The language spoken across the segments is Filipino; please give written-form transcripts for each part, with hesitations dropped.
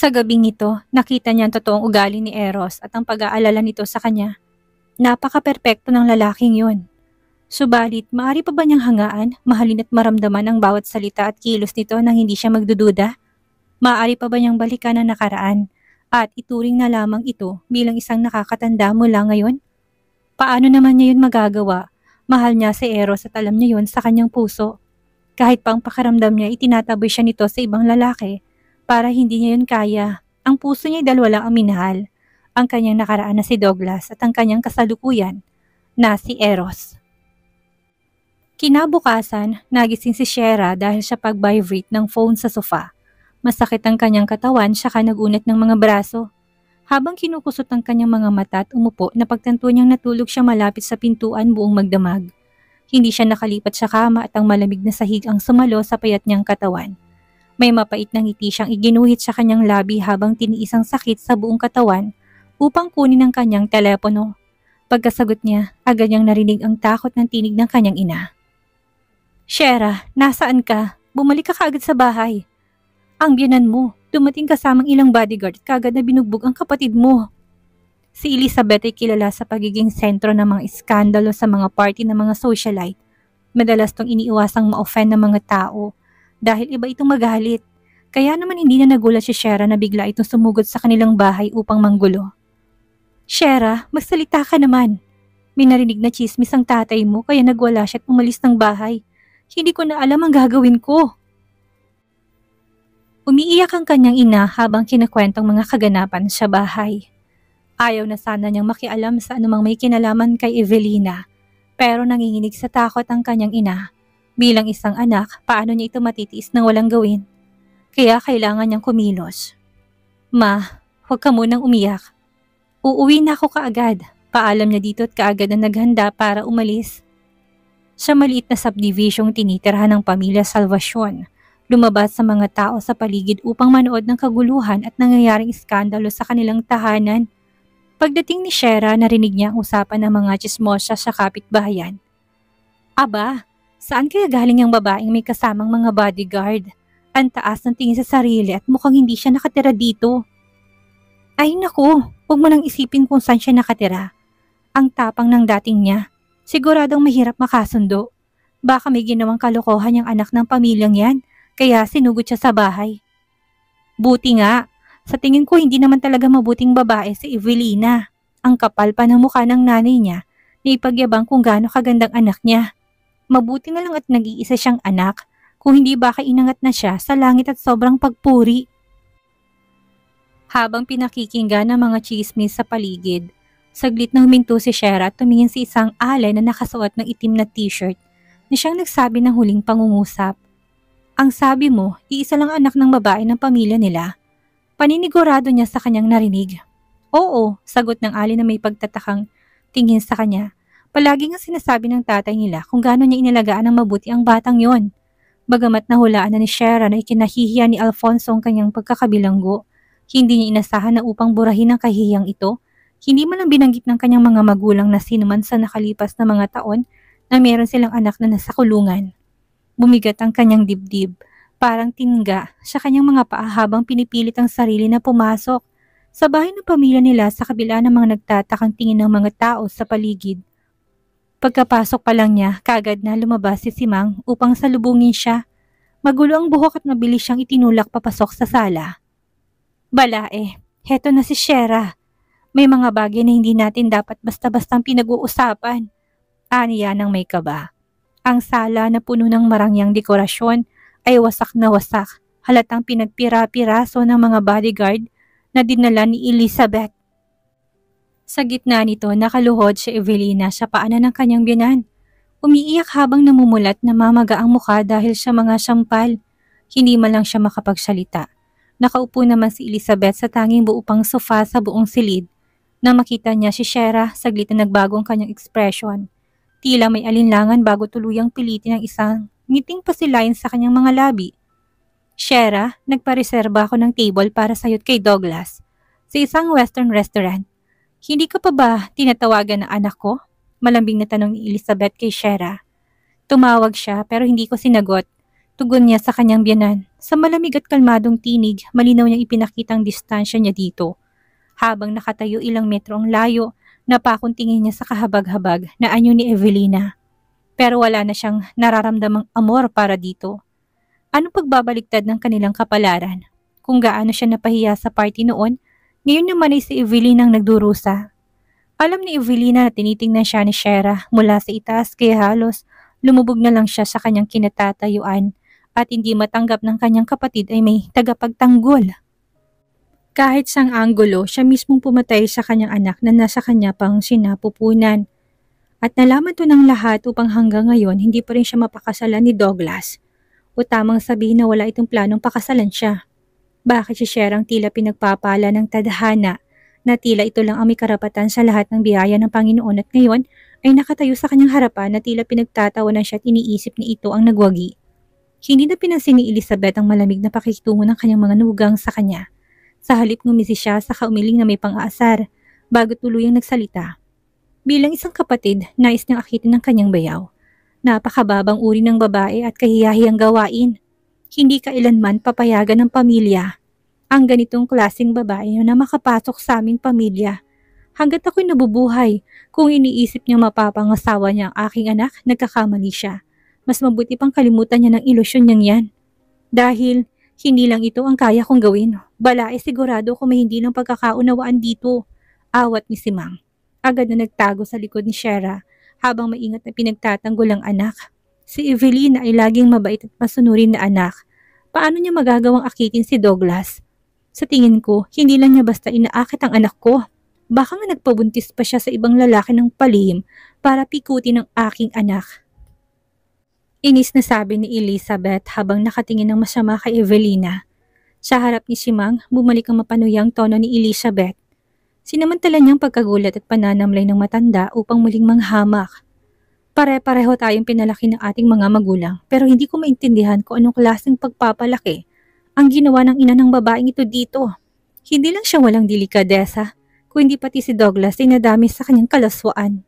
Sa gabing ito, nakita niya ang totoong ugali ni Eros at ang pag-aalala nito sa kanya. Napaka-perpekto ng lalaking yun. Subalit, maaari pa ba niyang hangaan, mahalin at maramdaman ang bawat salita at kilos nito nang hindi siya magdududa? Maaari pa ba niyang balikan ang nakaraan at ituring na lamang ito bilang isang nakakatanda mula ngayon? Paano naman niya yun magagawa? Mahal niya si Eros at alam niya yun sa kanyang puso. Kahit pang pakiramdam niya itinataboy siya nito sa ibang lalaki para hindi niya yun kaya. Ang puso niya ay dalawa lang ang minahal. Ang kanyang nakaraan na si Douglas at ang kanyang kasalukuyan na si Eros. Kinabukasan, nagising si Shera dahil sa pag-vibrate ng phone sa sofa. Masakit ang kanyang katawan saka nagunat ng mga braso. Habang kinukusot ang kanyang mga mata at umupo, napagtanto niyang natulog siya malapit sa pintuan buong magdamag. Hindi siya nakalipat sa kama at ang malamig na sahig ang sumalo sa payat niyang katawan. May mapait na ngiti siyang iginuhit sa kanyang labi habang tiniis ang sakit sa buong katawan upang kunin ang kanyang telepono. Pagkasagot niya, agad niyang narinig ang takot ng tinig ng kanyang ina. Shera, nasaan ka? Bumalik ka kaagad sa bahay. Ang biyanan mo, dumating kasamang ilang bodyguard at kaagad na binugbog ang kapatid mo. Si Elizabeth ay kilala sa pagiging sentro ng mga iskandalo sa mga party ng mga socialite. Madalas tong iniiwasang ma-offend ng mga tao dahil iba itong magalit. Kaya naman hindi na nagulat si Shera na bigla itong sumugod sa kanilang bahay upang manggulo. Shera, magsalita ka naman. May narinig na chismis ang tatay mo kaya nagwala siya at umalis ng bahay. Hindi ko na alam ang gagawin ko. Umiiyak ang kanyang ina habang kinakwentang mga kaganapan sa bahay. Ayaw na sana niyang makialam sa anumang may kinalaman kay Evelina, pero nanginginig sa takot ang kanyang ina. Bilang isang anak, paano niya ito matitiis nang walang gawin? Kaya kailangan niyang kumilos. Ma, huwag ka munang umiyak. Uuwi na ako kaagad. Paalam niya dito at kaagad na naghanda para umalis. Sa maliit na subdivisyong tinitirhan ng pamilya Salvacion, lumabas sa mga tao sa paligid upang manood ng kaguluhan at nangyayaring iskandalo sa kanilang tahanan. Pagdating ni Shera, narinig niya ang usapan ng mga chismosa sa kapitbahayan. Aba, saan kaya galing ang babaeng may kasamang mga bodyguard? Ang taas ng tingin sa sarili at mukhang hindi siya nakatira dito. Ay naku, huwag mo nang isipin kung saan siya nakatira. Ang tapang ng dating niya. Siguradong mahirap makasundo. Baka may ginawang kalokohan yung anak ng pamilyang yan, kaya sinugod siya sa bahay. Buti nga, sa tingin ko hindi naman talaga mabuting babae si Evelina. Ang kapal pa ng mukha ng nanay niya na ipagyabang kung gaano kagandang anak niya. Mabuti nga lang at nag-iisa siyang anak, kung hindi baka inangat na siya sa langit at sobrang pagpuri. Habang pinakikinggan ng mga chismis sa paligid, saglit na huminto si Shera at tumingin sa isang alay na nakasuot ng itim na t-shirt na siyang nagsabi ng huling pangungusap. Ang sabi mo, iisa lang anak ng babae ng pamilya nila. Paninigurado niya sa kanyang narinig. Oo, sagot ng alay na may pagtatakang tingin sa kanya. Palagi nga sinasabi ng tatay nila kung gaano niya inalagaan ng mabuti ang batang yon. Bagamat nahulaan na ni Shera na ikinahihiya ni Alfonso ang kanyang pagkakabilanggo, hindi niya inasahan na upang burahin ang kahihiyang ito. Hindi man lang binanggit ng kanyang mga magulang na sinuman sa nakalipas na mga taon na meron silang anak na nasa kulungan. Bumigat ang kanyang dibdib, parang tinga sa kanyang mga paa habang pinipilit ang sarili na pumasok sa bahay ng pamilya nila sa kabila ng mga nagtatakang tingin ng mga tao sa paligid. Pagkapasok pa lang niya, kaagad na lumabas si Simang upang salubungin siya. Magulo ang buhok at mabilis siyang itinulak papasok sa sala. Balae, heto na si Shera. May mga bagay na hindi natin dapat basta-bastang pinag-uusapan. Aniya ng may kaba. Ang sala na puno ng marangyang dekorasyon ay wasak na wasak. Halatang pinagpira-piraso ng mga bodyguard na dinala ni Elizabeth. Sa gitna nito, nakaluhod si Evelina sa paanan ng kanyang biyanan. Umiiyak habang namumulat na mamaga ang mukha dahil sa mga sampal. Hindi man lang siya makapagsalita. Nakaupo naman si Elizabeth sa tanging buo pang sofa sa buong silid. Nang makita niya si Shera, saglit na nagbago ang kanyang ekspresyon. Tila may alinlangan bago tuluyang pilitin ang isang ngiting pasilayan sa kanyang mga labi. Shera, nagpareserba ako ng table para sa'yo't kay Douglas sa isang western restaurant. Hindi ka pa ba tinatawagan ng anak ko? Malambing na tanong ni Elizabeth kay Shera. Tumawag siya pero hindi ko sinagot. Tugon niya sa kanyang biyanan. Sa malamig at kalmadong tinig, malinaw niyang ipinakitang distansya niya dito. Habang nakatayo ilang metro ang layo, napakong tingin niya sa kahabag-habag na anyo ni Evelina. Pero wala na siyang nararamdamang amor para dito. Anong pagbabaliktad ng kanilang kapalaran? Kung gaano siya napahiya sa party noon, ngayon naman ay si Evelina ang nagdurusa. Alam ni Evelina na tinitingnan siya ni Shera mula sa itaas kaya halos lumubog na lang siya sa kanyang kinatatayuan at hindi matanggap ng kanyang kapatid ay may tagapagtanggol. Kahit sang anggulo, siya mismong pumatay sa kanyang anak na nasa kanya pang sinapupunan. At nalaman to ng lahat upang hanggang ngayon hindi pa rin siya mapakasalan ni Douglas. O tamang sabihin na wala itong planong pakasalan siya. Bakit si Sherang tila pinagpapala ng tadhana na tila ito lang ang may karapatan sa lahat ng biyaya ng Panginoon at ngayon ay nakatayo sa kanyang harapan na tila pinagtatawanan siya at iniisip ni ito ang nagwagi. Hindi na pinansin ni Elizabeth ang malamig na pakikitungo ng kanyang mga nugang sa kanya. Sa halip ngumisi siya sa kaumiling na may pang-aasar bago tuluyang nagsalita. Bilang isang kapatid, nais niyang akitin ng kanyang bayaw. Napakababang uri ng babae at kahiyahiyang gawain. Hindi kailanman papayagan ng pamilya ang ganitong klaseng babae na makapasok sa aming pamilya. Hanggat ako'y nabubuhay, kung iniisip niya mapapangasawa niya ang aking anak, nagkakamali siya. Mas mabuti pang kalimutan niya ng ilusyon niyang yan. Dahil hindi lang ito ang kaya kong gawin. Bala ay sigurado kung may hindi lang pagkakaunawaan dito. Awat ni Simang. Agad na nagtago sa likod ni Shera habang maingat na pinagtatanggol ang anak. Si Evelina ay laging mabait at masunurin na anak. Paano niya magagawang akitin si Douglas? Sa tingin ko, hindi lang niya basta inaakit ang anak ko. Baka nga nagpabuntis pa siya sa ibang lalaki ng palihim para pikutin ang aking anak. Inis na sabi ni Elizabeth habang nakatingin ng masama kay Evelina. Sa harap ni Simang, bumalik ang mapanuyang tono ni Elizabeth. Sinamantala niyang pagkagulat at pananamlay ng matanda upang muling manghamak. Pare-pareho tayong pinalaki ng ating mga magulang pero hindi ko maintindihan kung anong klaseng pagpapalaki ang ginawa ng ina ng babaeng ito dito. Hindi lang siya walang delikadesa, kundi pati si Douglas ay nadami sa kanyang kalaswaan.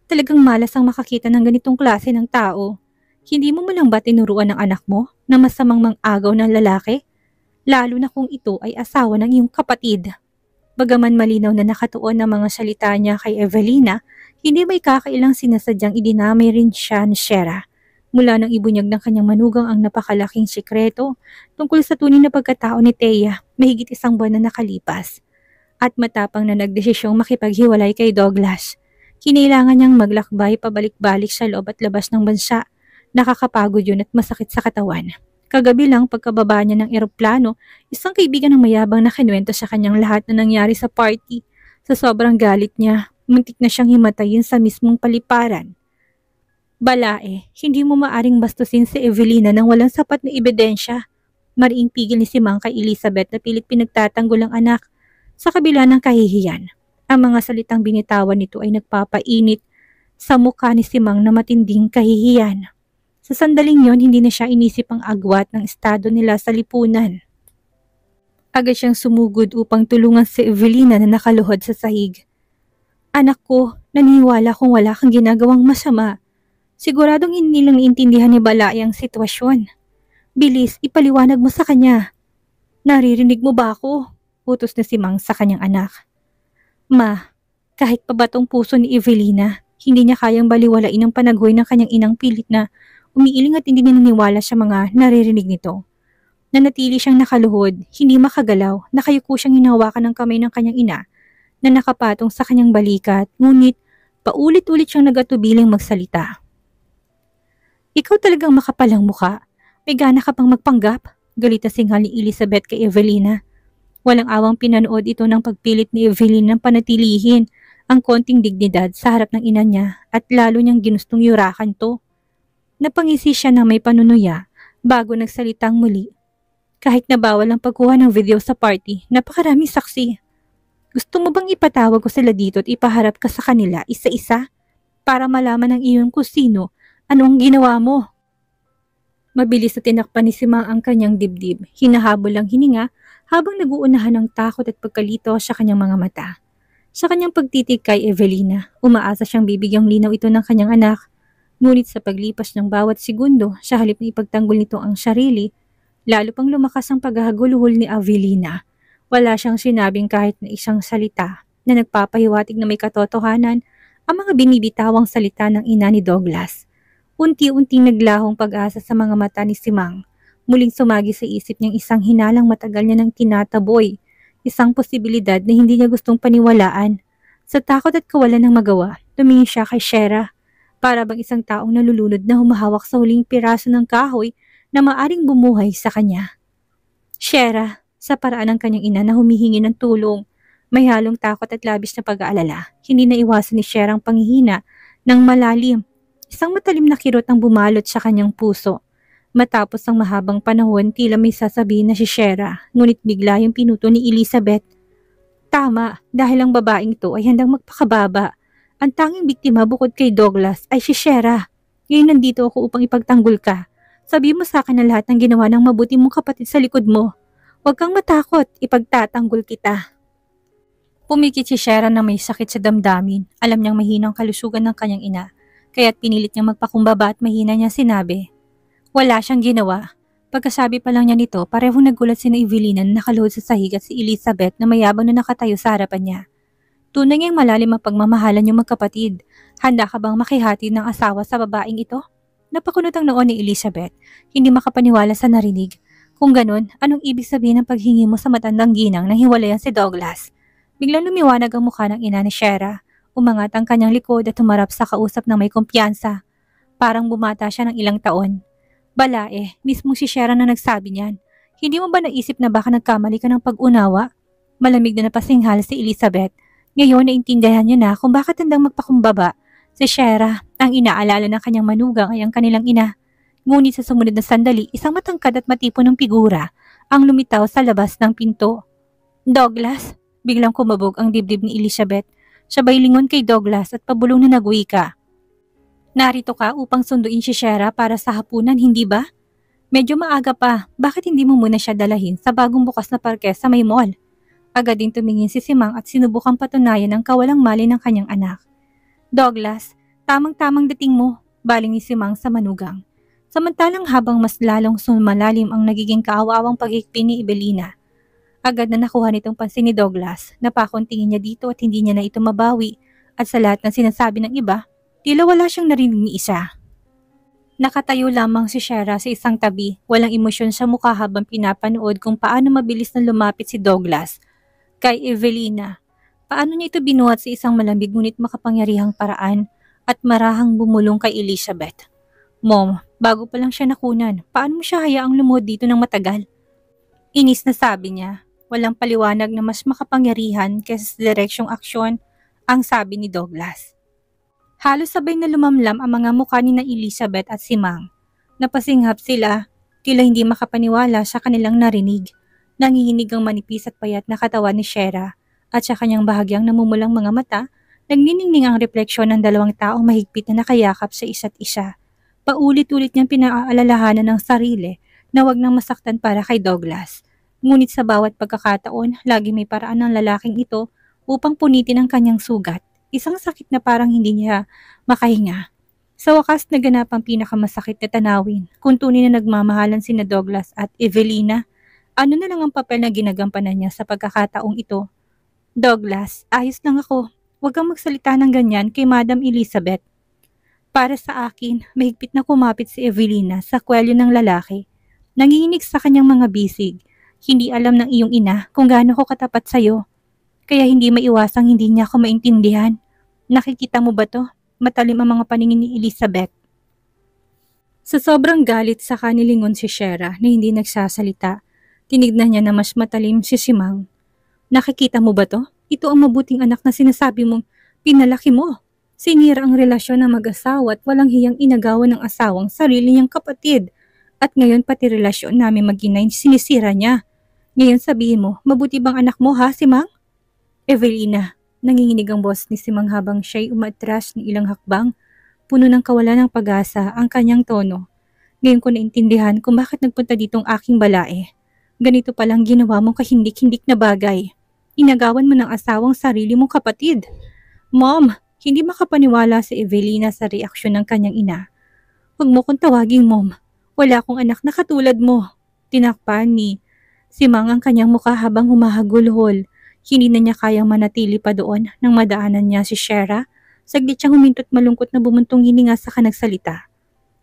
Talagang malas ang makakita ng ganitong klase ng tao. Hindi mo man lang ba tinuruan ng anak mo na masamang mang-agaw ng lalaki? Lalo na kung ito ay asawa ng iyong kapatid. Bagaman malinaw na nakatuon ang mga salita niya kay Evelina, hindi may kakailang sinasadyang idinamay rin siya ni Shera. Mula nang ibunyag ng kanyang manugang ang napakalaking sikreto tungkol sa tunay na pagkatao ni Thea, mahigit isang buwan na nakalipas. At matapang na nagdesisyong makipaghiwalay kay Douglas. Kinailangan niyang maglakbay pabalik-balik sa loob at labas ng bansa. Nakakapagod yun at masakit sa katawan. Kagabi lang pagkababa niya ng eroplano, isang kaibigan ng mayabang na kinuwento sa kanyang lahat na nangyari sa party. Sa sobrang galit niya, muntik na siyang himatayin sa mismong paliparan. Balae, hindi mo maaring bastusin si Evelina nang walang sapat na ebidensya. Mariing pigil ni Simang kay Elizabeth na pilit pinagtatanggol ang anak. Sa kabila ng kahihiyan, ang mga salitang binitawan nito ay nagpapainit sa mukha ni Simang na matinding kahihiyan. Sa sandaling yon, hindi na siya inisip ang agwat ng estado nila sa lipunan. Agad siyang sumugod upang tulungan si Evelina na nakaluhod sa sahig. Anak ko, naniniwala kung wala kang ginagawang masama. Siguradong hindi lang naintindihan ni Balay ang sitwasyon. Bilis, ipaliwanag mo sa kanya. Naririnig mo ba ako? Utos na si Mang sa kanyang anak. Ma, kahit pabatong puso ni Evelina, hindi niya kayang baliwalain ang panaghoy ng kanyang inang pilit na umiiling at hindi naniniwala sa mga naririnig nito. Nanatili siyang nakaluhod, hindi makagalaw, nakayuko siyang hinahawakan ng kamay ng kanyang ina na nakapatong sa kanyang balikat, ngunit paulit-ulit siyang nagatubiling magsalita. Ikaw talagang makapalang mukha. May gana ka pang magpanggap? Galit na singhal ni Elizabeth kay Evelina. Walang awang pinanood ito ng pagpilit ni Evelina ng panatilihin ang konting dignidad sa harap ng ina niya at lalo niyang ginustong yurakan to. Napangisi siya ng may panunuya bago nagsalitang muli. Kahit na bawal ang pagkuha ng video sa party, napakaraming saksi. Gusto mo bang ipatawag ko sila dito at ipaharap ka sa kanila isa-isa para malaman ng iyong kusino anong ginawa mo? Mabilis na tinakpan ni Simang ang kanyang dibdib, hinahabol ang hininga habang naguunahan ng takot at pagkalito sa kanyang mga mata. Sa kanyang pagtitig kay Evelina, umaasa siyang bibigyang linaw ito ng kanyang anak. Ngunit sa paglipas ng bawat segundo, sa halip na ipagtanggol nito ang sarili, lalo pang lumakas ang paghahaguluhol ni Avelina. Wala siyang sinabing kahit na isang salita na nagpapahiwatig na may katotohanan ang mga binibitawang salita ng ina ni Douglas. Unti-unting naglahong pag-asa sa mga mata ni Simang. Muling sumagi sa isip niyang isang hinalang matagal niya ng tinataboy. Isang posibilidad na hindi niya gustong paniwalaan. Sa takot at kawalan ng magawa, tumingin siya kay Shera. Para bang isang taong nalulunod na humahawak sa huling piraso ng kahoy na maaring bumuhay sa kanya. Shera, sa paraan ng kanyang ina na humihingi ng tulong, may halong takot at labis na pag-aalala. Hindi na iwasan ni Shera ang panghihina ng malalim. Isang matalim na kirot ang bumalot sa kanyang puso. Matapos ang mahabang panahon, tila may sasabihin na si Shera, ngunit bigla yung pinuto ni Elizabeth. Tama, dahil ang babaeng ito ay handang magpakababa. Ang tanging biktima bukod kay Douglas ay si Shera. Ngayon nandito ako upang ipagtanggol ka. Sabi mo sa akin na lahat ng ginawa ng mabuti mong kapatid sa likod mo. Huwag kang matakot, ipagtatanggol kita. Pumikit si Shera na may sakit sa damdamin. Alam niyang mahinang kalusugan ng kanyang ina. Kaya't pinilit niyang magpakumbaba at mahina niya sinabi. Wala siyang ginawa. Pagkasabi pa lang niya nito, parehong nagulat si Evelina na nakaluhod sa sahig at si Elizabeth na mayabang na nakatayo sa harapan niya. Tunay niyang malalim ang pagmamahalan niyong magkapatid. Handa ka bang makihati ng asawa sa babaeng ito? Napakunot ang noon ni Elizabeth, hindi makapaniwala sa narinig. Kung ganun, anong ibig sabihin ng paghingi mo sa matandang ginang nang hiwalayan si Douglas? Biglang lumiwanag ang mukha ng ina ni Shera. Umangat ang kanyang likod at humarap sa kausap ng may kumpiyansa. Parang bumata siya ng ilang taon. Balae, mismo si Shera na nagsabi niyan. Hindi mo ba naisip na baka nagkamali ka ng pag-unawa? Malamig na napasinghal si Elizabeth. Ngayon naintindihan niya na kung bakit handang magpakumbaba. Si Shera, ang inaalala ng kanyang manugang ay ang kanilang ina. Ngunit sa sumunod na sandali, isang matangkad at matipon ng figura ang lumitaw sa labas ng pinto. Douglas, biglang kumabog ang dibdib ni Elizabeth. Sabay lingon kay Douglas at pabulong na nagwika. Narito ka upang sunduin si Shera para sa hapunan, hindi ba? Medyo maaga pa, bakit hindi mo muna siya dalahin sa bagong bukas na parke sa may mall? Agad din tumingin si Simang at sinubukang patunayan ang kawalang mali ng kanyang anak. Douglas, tamang-tamang dating mo, baling ni Simang sa manugang. Samantalang habang mas lalong sumalalim ang nagiging kaawawang paghihikbi ni Evelina. Agad na nakuha nitong pansin ni Douglas, napakon tingin niya dito at hindi niya na ito mabawi at sa lahat ng sinasabi ng iba, tila wala siyang narinig ni isa. Nakatayo lamang si Shera sa isang tabi, walang emosyon sa mukha habang pinapanood kung paano mabilis na lumapit si Douglas kay Evelina. Paano niya ito binuhat sa isang malamig ngunit makapangyarihang paraan at marahang bumulong kay Elizabeth. Mom, bago pa lang siya nakunan, paano mo siya hayaang lumuhod dito ng matagal? Inis na sabi niya. Walang paliwanag na mas makapangyarihan kaysa sa direksyong aksyon, ang sabi ni Douglas. Halos sabay na lumamlam ang mga mukha ni na Elizabeth at Simang. Napasinghap sila, tila hindi makapaniwala sa kanilang narinig. Nanginginig ang manipis at payat na katawan ni Shera at sa kanyang bahagyang namumulang mga mata, nagniningning ang refleksyon ng dalawang taong mahigpit na nakayakap sa isa't isa. Paulit-ulit niyang pinaalalahanan ng sarili na wag nang masaktan para kay Douglas. Ngunit sa bawat pagkakataon, lagi may paraan ng lalaking ito upang punitin ang kanyang sugat. Isang sakit na parang hindi niya makahinga. Sa wakas, naganap ang pinakamasakit na tanawin. Kung tunay na nagmamahalan sina Douglas at Evelina, ano na lang ang papel na ginagampanan niya sa pagkakataong ito? Douglas, ayos lang ako. Huwag kang magsalita ng ganyan kay Madam Elizabeth. Para sa akin, mahigpit na kumapit si Evelina sa kwelyo ng lalaki. Nanginginig sa kanyang mga bisig. Hindi alam ng iyong ina kung gaano ko katapat sa'yo. Kaya hindi maiwasang hindi niya ako maintindihan. Nakikita mo ba to? Matalim ang mga paningin ni Elizabeth. Sa sobrang galit sa kanilingon si Shera na hindi nagsasalita, tinignan niya na mas matalim si Simang. Nakikita mo ba to? Ito ang mabuting anak na sinasabi mong pinalaki mo. Sinira ang relasyon ng mag-asawa at walang hiyang inagawan ng asawang sarili niyang kapatid. At ngayon pati relasyon namin mag-inay sinisira niya. Ngayon sabihin mo, mabuti bang anak mo ha, Simang? Evelina, nanginginig ang boss ni Simang habang siya'y umatras ng ilang hakbang. Puno ng kawalan ng pag-asa ang kanyang tono. Ngayon ko naintindihan kung bakit nagpunta ditong aking balae. Ganito palang ginawa mong kahindik-hindik na bagay. Inagawan mo ng asawang sarili mong kapatid. Mom, Hindi makapaniwala si Evelina sa reaksyon ng kanyang ina. "Huwag mo kong tawaging mom. Wala akong anak na katulad mo." Tinakpan ni Simang ang kanyang mukha habang humahagulhol. Hindi na niya kayang manatili pa doon nang madaanan niya si Shera. Saglit siyang huminto't malungkot na bumuntong hininga sa nagsalita.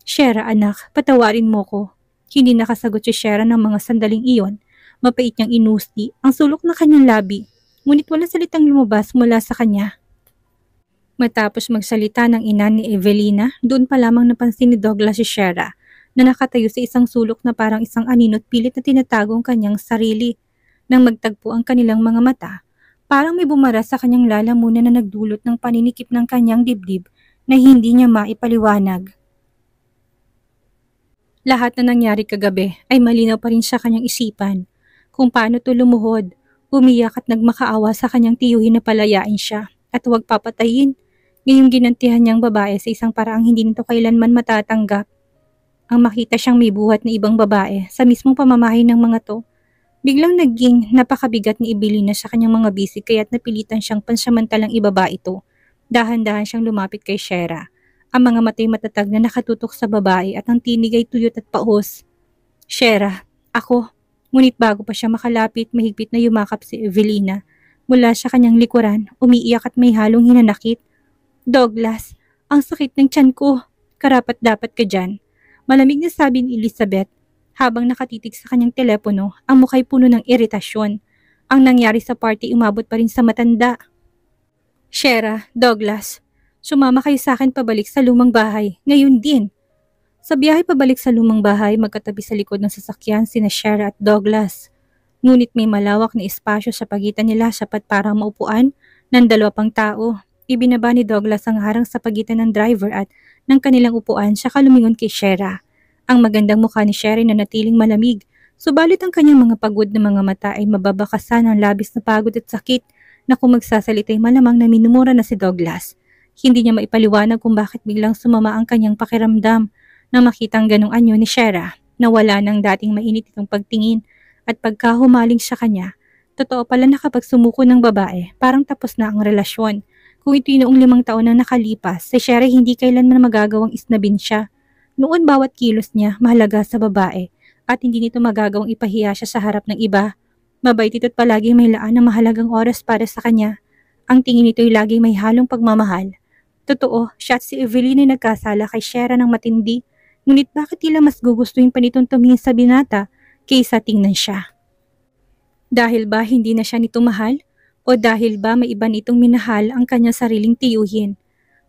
"Shera anak, patawarin mo ko." Hindi nakasagot si Shera ng mga sandaling iyon. Mapait niyang inusti ang sulok ng kanyang labi. Ngunit wala salitang lumabas mula sa kanya. Matapos magsalita ng ina ni Evelina, doon pa lamang napansin ni Douglas si Shera na nakatayo sa isang sulok na parang isang aninot pilit na tinatago ang kanyang sarili. Nang magtagpo ang kanilang mga mata, parang may bumara sa kanyang lalamunan na nagdulot ng paninikip ng kanyang dibdib na hindi niya maipaliwanag. Lahat na nangyari kagabi ay malinaw pa rin sa kanyang isipan. Kung paano to lumuhod, umiyak at nagmakaawa sa kanyang tiyuhin na palayain siya at huwag papatayin. Ngayong ginantihan niyang babae sa isang paraang hindi nito kailanman matatanggap. Ang makita siyang may buhat na ibang babae sa mismong pamamahay ng mga to, biglang naging napakabigat ni Evelina sa kanyang mga bisig kaya't napilitan siyang pansamantalang ibaba ito. Dahan-dahan siyang lumapit kay Shera. Ang mga mata'y matatag na nakatutok sa babae at ang tinig ay tuyot at paos. "Shera, ako." Ngunit bago pa siya makalapit, mahigpit na yumakap si Evelina. Mula sa kanyang likuran, umiiyak at may halong hinanakit. "Douglas, ang sakit ng tiyan ko. Karapat-dapat ka dyan." Malamig na sabi ni Elizabeth habang nakatitig sa kanyang telepono, ang mukha'y puno ng iritasyon. Ang nangyari sa party umabot pa rin sa matanda. "Shera, Douglas, sumama kayo sa akin pabalik sa lumang bahay. Ngayon din." Sa biyahe pabalik sa lumang bahay, magkatabi sa likod ng sasakyan sina Shera at Douglas. Ngunit may malawak na espasyo sa pagitan nila sapat para maupuan ng dalawa pang tao. Ibinaba ni Douglas ang harang sa pagitan ng driver at ng kanilang upuan saka lumingon kay Shera. Ang magandang mukha ni Shera na natiling malamig, subalit ang kanyang mga pagod na mga mata ay mababakasan ng labis na pagod at sakit na kung magsasalita ay malamang na minumura na si Douglas. Hindi niya maipaliwanag kung bakit biglang sumama ang kanyang pakiramdam na makitang ganong anyo ni Shera na wala ng dating mainit itong pagtingin at pagkahumaling sa kanya. Totoo pala na kapag sumuko ng babae, parang tapos na ang relasyon. Kung ito'y noong 5 taon na nakalipas, si Shera hindi kailanman magagawang isnabin siya. Noon bawat kilos niya mahalaga sa babae at hindi nito magagawang ipahiya siya sa harap ng iba. Mabait ito't palagi may laan ng mahalagang oras para sa kanya. Ang tingin nito'y laging may halong pagmamahal. Totoo, siya at si Evelina ay nagkasala kay Shera ng matindi. Ngunit bakit tila mas gugustuhin pa nitong tumingin sa binata kaysa tingnan siya? Dahil ba hindi na siya nito mahal? O dahil ba may iba nitong minahal ang kanyang sariling tiyuhin?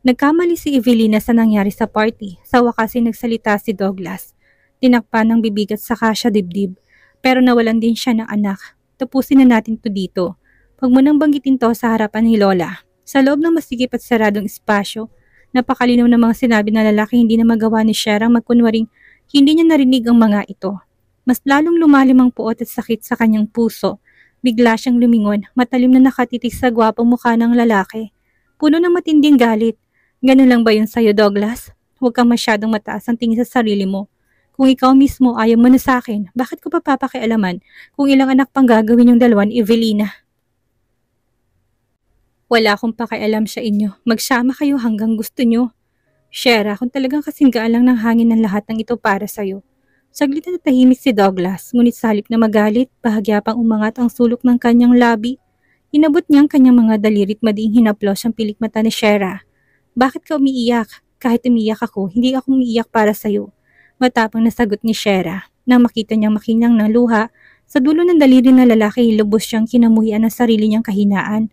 Nagkamali si Evelina sa nangyari sa party. Sa wakas ay nagsalita si Douglas. Tinakpan ng bibig at saka siya dibdib. Pero nawalan din siya ng anak. Tapusin na natin to dito. Huwag mo nang banggitin to sa harapan ni Lola. Sa loob ng masigip at saradong espasyo, napakalinaw ng mga sinabi na lalaki hindi na magawa ni Shera magkunwaring hindi niya narinig ang mga ito. Mas lalong lumalim ang puot at sakit sa kanyang puso. Bigla siyang lumingon, matalim na nakatitig sa gwapong mukha ng lalaki. Puno ng matinding galit. "Ganun lang ba yun sa'yo, Douglas? Huwag kang masyadong mataas ang tingin sa sarili mo. Kung ikaw mismo ayaw mo na sa akin, bakit ko pa papakialaman kung ilang anak pang gagawin yung dalawa ni Evelina? Wala akong pakialam sa inyo. Magsama kayo hanggang gusto nyo. Shera, kung talagang kasing gaan lang ng hangin ng lahat ng ito para sa'yo." Saglit na natahimik si Douglas, ngunit sa halip na magalit, bahagya pang umangat ang sulok ng kanyang labi. Inabot niya ang kanyang mga dalirit madiing hinaplos ang pilik mata ni Shera. "Bakit ka umiiyak? Kahit umiiyak ako, hindi ako umiiyak para sa'yo." Matapang na sagot ni Shera. Nang makita niyang makinang ng luha, sa dulo ng daliri ng lalaki lubos siyang kinamuhian ng sarili niyang kahinaan.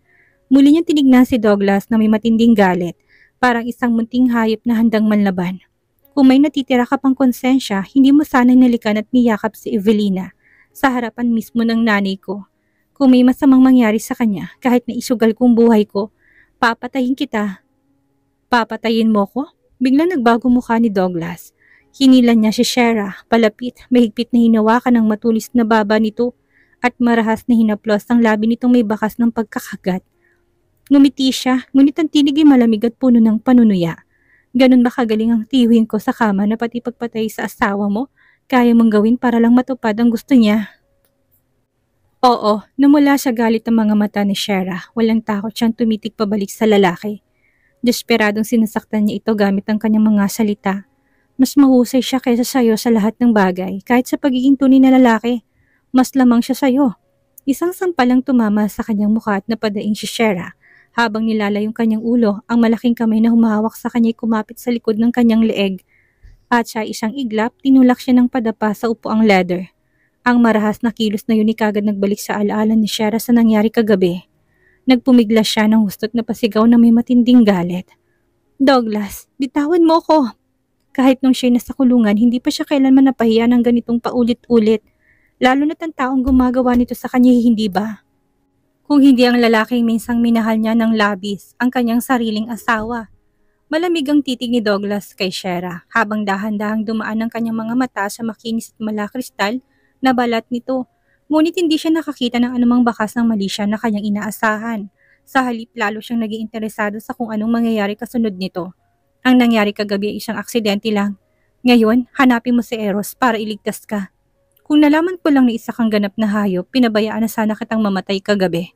Muli niyang tinignan si Douglas na may matinding galit, parang isang munting hayop na handang manlaban. "Kung may natitira ka pang konsensya, hindi mo sana'y nalikan at niyakap si Evelina sa harapan mismo ng nanay ko. Kung may masamang mangyari sa kanya, kahit na isugal kong buhay ko, papatayin kita." "Papatayin mo ko?" Biglang nagbago mukha ni Douglas. Hinilan niya si Shera, palapit, mahigpit na hinawakan ng matulis na baba nito at marahas na hinaplos ang labi nitong may bakas ng pagkakagat. Ngumiti siya, ngunit ang tinig ay malamig at puno ng panunuya. "Ganun ba kagaling ang tiyuhin ko sa kama na pati pagpatay sa asawa mo, kaya mong gawin para lang matupad ang gusto niya?" Oo, namula sa galit ang mga mata ni Shera. Walang takot siyang tumitig pabalik sa lalaki. Desperadong sinasaktan niya ito gamit ang kanyang mga salita. Mas mahusay siya kaysa sayo sa lahat ng bagay, kahit sa pagiging tunay na lalaki. Mas lamang siya sayo. Isang sampalang tumama sa kanyang mukha at napadaing si Shera. Habang nilalayong kanyang ulo, ang malaking kamay na humahawak sa kanya'y kumapit sa likod ng kanyang leeg. At sa isang iglap, tinulak siya ng padapa sa upuang leather. Ang marahas na kilos na yun ay kagad nagbalik sa alaala ni Shera sa nangyari kagabi. Nagpumiglas siya ng hustot na pasigaw na may matinding galit. Douglas, bitawan mo ko! Kahit nung siya'y nasa kulungan, hindi pa siya kailanman napahiya ng ganitong paulit-ulit. Lalo na't ang taong gumagawa nito sa kanya, hindi ba? Kung hindi ang lalaking minsang minahal niya ng labis, ang kanyang sariling asawa. Malamig ang titig ni Douglas kay Shera habang dahan-dahang dumaan ang kanyang mga mata sa makinis at malakristal na balat nito. Ngunit hindi siya nakakita ng anumang bakas ng mali siya na kanyang inaasahan. Sa halip lalo siyang naging interesado sa kung anong mangyayari kasunod nito. Ang nangyari kagabi ay isang aksidente lang. Ngayon, hanapin mo si Eros para iligtas ka. Kung nalaman ko lang na isa kang ganap na hayop, pinabayaan na sana kitang mamatay kagabi.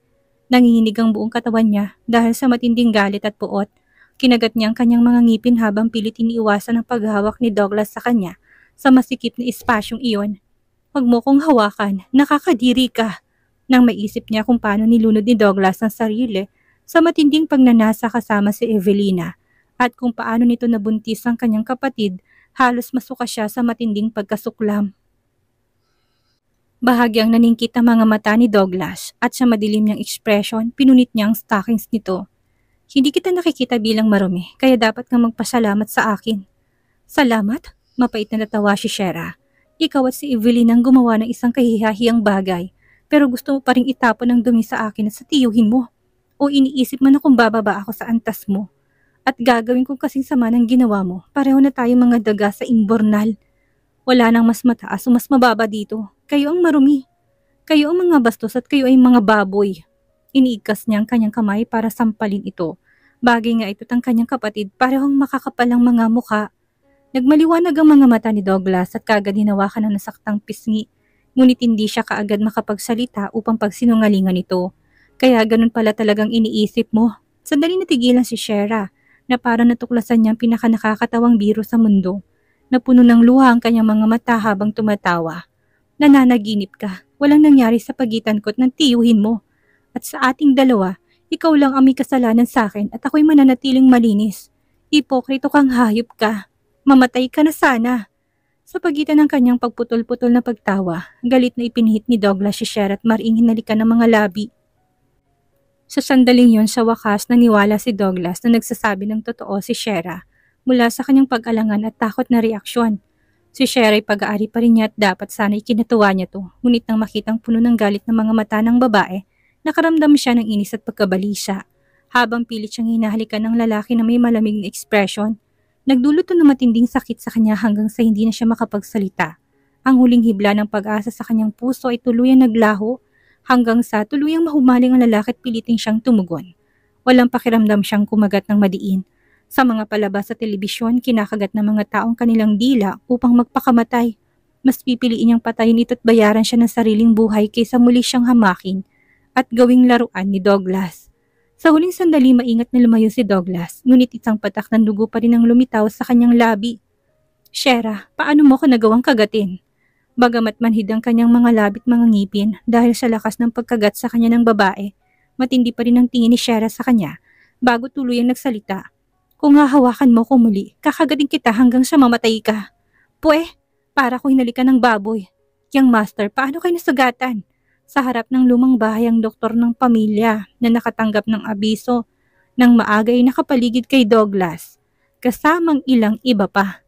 Nanginginig ang buong katawan niya dahil sa matinding galit at puot. Kinagat niya ang kanyang mga ngipin habang pilit iniiwasan ang paghawak ni Douglas sa kanya sa masikip na espasyong iyon. Huwag mo kong hawakan, nakakadiri ka. Nang maisip niya kung paano nilunod ni Douglas ang sarili sa matinding pagnanasa kasama si Evelina at kung paano nito nabuntis ang kanyang kapatid, halos masuka siya sa matinding pagkasuklam. Bahagyang naningkit ang mga mata ni Douglas at sa madilim niyang ekspresyon, pinunit niya ang stockings nito. Hindi kita nakikita bilang marumi, kaya dapat kang magpasalamat sa akin. Salamat? Mapait na natawa si Shera. Ikaw at si Evelyn ang gumawa ng isang kahihahiyang bagay, pero gusto mo pa ring itapon ang dumi sa akin at sa tiyuhin mo. O iniisip mo na kung bababa ako sa antas mo. At gagawin kong kasing sama ng ginawa mo, pareho na tayo mga daga sa imbornal. Wala nang mas mataas o mas mababa dito. Kayo ang marumi. Kayo ang mga bastos at kayo ay mga baboy. Iniigkas niya ang kanyang kamay para sampalin ito. Bagay nga ito't ang kanyang kapatid, parehong makakapalang mga mukha. Nagmaliwanag ang mga mata ni Douglas at kagad hinawakan ng nasaktang pisngi. Ngunit hindi siya kaagad makapagsalita upang pagsinungalingan ito. Kaya ganun pala talagang iniisip mo. Sandali natigilan si Shera na parang natuklasan niya ang pinakanakakatawang biro sa mundo. Napuno ng luha ang kanyang mga mata habang tumatawa. Nananaginip ka. Walang nangyari sa pagitan ko at ng tiyuhin mo. At sa ating dalawa, ikaw lang ang may kasalanan sa akin at ako'y mananatiling malinis. Ipokrito kang hayop ka. Mamatay ka na sana. Sa pagitan ng kanyang pagputol-putol na pagtawa, galit na ipinihit ni Douglas si Shera at maring hinalikan ng mga labi. Sa sandaling yon, sa wakas naniwala si Douglas na nagsasabi ng totoo si Shera mula sa kanyang pag-alangan at takot na reaksyon. Si Shera ay pag-aari pa rin niya at dapat sana ikinatuwa niya to, ngunit nang makitang puno ng galit ng mga mata ng babae, nakaramdam siya ng inis at pagkabalisa. Habang pilit siyang hinahalikan ng lalaki na may malamig na ekspresyon, nagdulot ng matinding sakit sa kanya hanggang sa hindi na siya makapagsalita. Ang huling hibla ng pag-asa sa kanyang puso ay tuluyang naglaho hanggang sa tuluyang mahumaling ang lalaki at piliting siyang tumugon. Walang pakiramdam siyang kumagat ng madiin. Sa mga palabas sa telebisyon, kinakagat ng mga taong kanilang dila upang magpakamatay. Mas pipiliin niyang patayin ito at bayaran siya ng sariling buhay kaysa muli siyang hamakin at gawing laruan ni Douglas. Sa huling sandali maingat na lumayo si Douglas, ngunit isang patak ng dugo pa rin ang lumitaw sa kanyang labi. Shera, paano mo ko nagawang kagatin? Bagamat manhid ang kanyang mga labit mga ngipin dahil sa lakas ng pagkagat sa kanya ng babae, matindi pa rin ang tingin ni Shera sa kanya bago tuluyang nagsalita. Kung hahawakan mo ko muli, kakagating kita hanggang sa mamatay ka. Pwe, para ko hinalikan ng baboy. Yang master, paano kayo nasugatan? Sa harap ng lumang bahay ang doktor ng pamilya na nakatanggap ng abiso ng maaga ay nakapaligid kay Douglas, kasamang ilang iba pa.